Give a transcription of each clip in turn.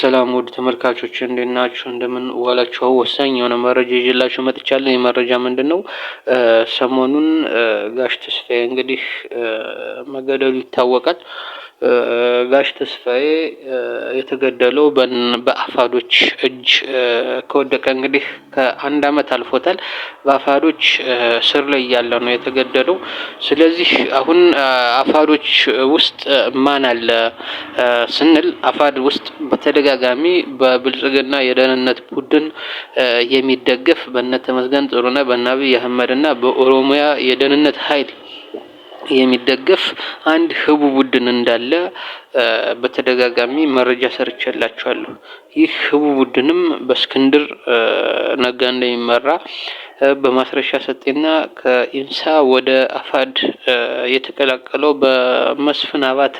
ሰላም ውድ ተመልካቾች እንዴት ናችሁ? እንደምን ዋላችሁ? ወሳኝ የሆነ መረጃ ይዤላችሁ መጥቻለሁ። የመረጃ ምንድነው? ሰሞኑን ጋሽ ተስፋዬ እንግዲህ መገደሉ ይታወቃል። ጋሽ ተስፋዬ የተገደለው በአፋዶች እጅ ከወደቀ እንግዲህ ከአንድ አመት አልፎታል። በአፋዶች ስር ላይ ያለ ነው የተገደለው። ስለዚህ አሁን አፋዶች ውስጥ ማን አለ ስንል አፋድ ውስጥ በተደጋጋሚ በብልጽግና የደህንነት ቡድን የሚደገፍ በነተመስገን ጥሩነህ በአብይ አህመድ እና በኦሮሚያ የደህንነት ኃይል የሚደገፍ አንድ ህቡ ቡድን እንዳለ በተደጋጋሚ መረጃ ሰርቼላችኋለሁ። ይህ ህቡ ቡድንም በእስክንድር ነጋ እንደሚመራ በማስረሻ ሰጤና ከኢንሳ ወደ አፋድ የተቀላቀለው በመስፍን አባተ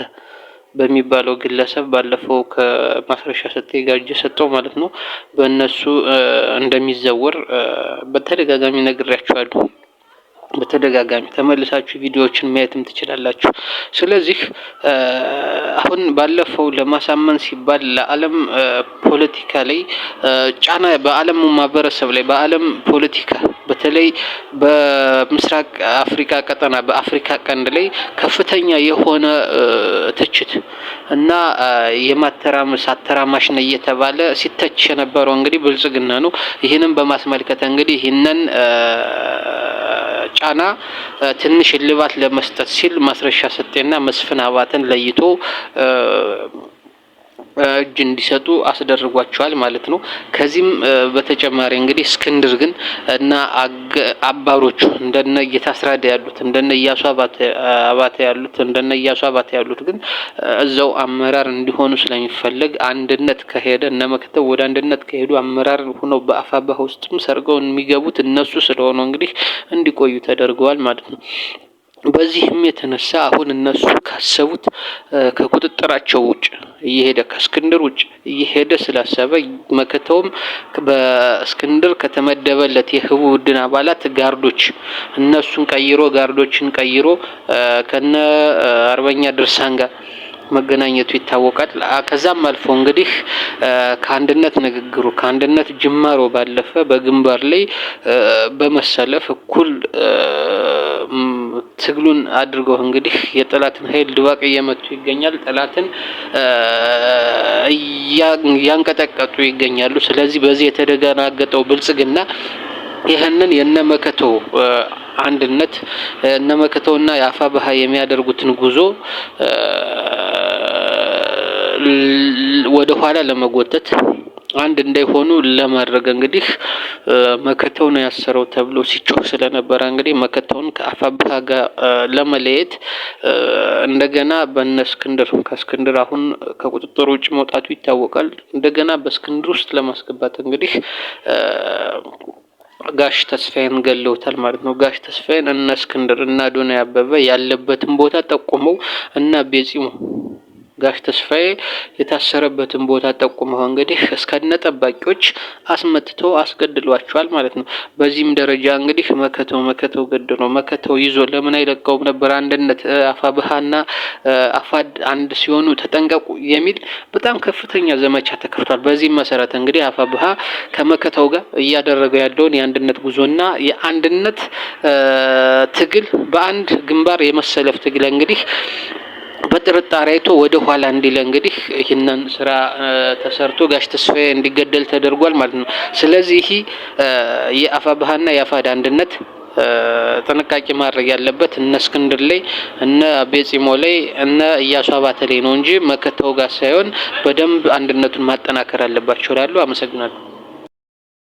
በሚባለው ግለሰብ ባለፈው ከማስረሻ ሰጤ ጋር እየሰጠው ማለት ነው በእነሱ እንደሚዘወር በተደጋጋሚ ነግሬያችኋለሁ። በተደጋጋሚ ተመልሳችሁ ቪዲዮዎችን ማየትም ትችላላችሁ። ስለዚህ አሁን ባለፈው ለማሳመን ሲባል ለዓለም ፖለቲካ ላይ ጫና በዓለም ማህበረሰብ ላይ በዓለም ፖለቲካ በተለይ በምስራቅ አፍሪካ ቀጠና በአፍሪካ ቀንድ ላይ ከፍተኛ የሆነ ትችት እና የማተራመስ አተራማሽ ነው እየተባለ ሲተች የነበረው እንግዲህ ብልጽግና ነው። ይህንን በማስመልከት እንግዲህ ይህንን ጫና ትንሽ እልባት ለመስጠት ሲል ማስረሻ ሰጤና መስፍን አባተን ለይቶ እጅ እንዲሰጡ አስደርጓቸዋል ማለት ነው። ከዚህም በተጨማሪ እንግዲህ እስክንድር ግን እና አባሮቹ እንደነ እየታስራደ ያሉት እንደነ ኢያሱ አባተ ያሉት ግን እዛው አመራር እንዲሆኑ ስለሚፈልግ አንድነት ከሄደ እነ መከተው ወደ አንድነት ከሄዱ አመራር ሆነው በአፋባህ ውስጥም ሰርገው የሚገቡት እነሱ ስለሆኑ እንግዲህ እንዲቆዩ ተደርገዋል ማለት ነው። በዚህም የተነሳ አሁን እነሱ ካሰቡት ከቁጥጥራቸው ውጭ እየሄደ ከእስክንድር ውጭ እየሄደ ስላሰበ መከተውም በእስክንድር ከተመደበለት የህቡ ቡድን አባላት ጋርዶች እነሱን ጋርዶችን ቀይሮ ከነ አርበኛ ድርሳን ጋር መገናኘቱ ይታወቃል። ከዛም አልፎ እንግዲህ ከአንድነት ንግግሩ ከአንድነት ጅማሮ ባለፈ በግንባር ላይ በመሰለፍ እኩል ትግሉን አድርገው እንግዲህ የጠላትን ኃይል ድባቅ እየመቱ ይገኛል። ጠላትን ያንቀጠቀጡ ይገኛሉ። ስለዚህ በዚህ የተደናገጠው ብልጽግና ይህንን የነመከተው አንድነት እነመከተውና የአፋብኃ የሚያደርጉትን ጉዞ ወደ ኋላ ለመጎተት አንድ እንዳይሆኑ ለማድረግ እንግዲህ መከተው ነው ያሰረው ተብሎ ሲጮህ ስለነበረ እንግዲህ መከተውን ከአፋብኃ ጋር ለመለየት እንደገና ከእስክንድር አሁን ከቁጥጥር ውጭ መውጣቱ ይታወቃል። እንደገና በእስክንድር ውስጥ ለማስገባት እንግዲህ ጋሽ ተስፋዬን ገለውታል ማለት ነው። ጋሽ ተስፋዬን እና እስክንድር እና አዶናይ አበበ ያለበትን ቦታ ጠቁመው እና ቤጺሙ ጋሽ ተስፋዬ የታሰረበትን ቦታ ጠቁመው እንግዲህ እስከነ ጠባቂዎች አስመትተው አስገድሏቸዋል ማለት ነው። በዚህም ደረጃ እንግዲህ መከተው ገድሎ መከተው ይዞ ለምን አይለቀውም ነበር? አንድነት አፋብኃና አፋድ አንድ ሲሆኑ ተጠንቀቁ የሚል በጣም ከፍተኛ ዘመቻ ተከፍቷል። በዚህም መሰረት እንግዲህ አፋብኃ ከመከተው ጋር እያደረገ ያለውን የአንድነት ጉዞና የአንድነት ትግል በአንድ ግንባር የመሰለፍ ትግል እንግዲህ በጥርጣሬ አይቶ ወደ ኋላ እንዲለ እንግዲህ ይህንን ስራ ተሰርቶ ጋሽ ተስፋዬ እንዲገደል ተደርጓል ማለት ነው። ስለዚህ የአፋብኃና የአፋድ አንድነት ጥንቃቄ ማድረግ ያለበት እነ እስክንድር ላይ እነ ቤጺሞ ላይ እነ ኢያሱ አባተ ላይ ነው እንጂ መከተው ጋር ሳይሆን በደንብ አንድነቱን ማጠናከር አለባቸው እላለሁ። አመሰግናለሁ።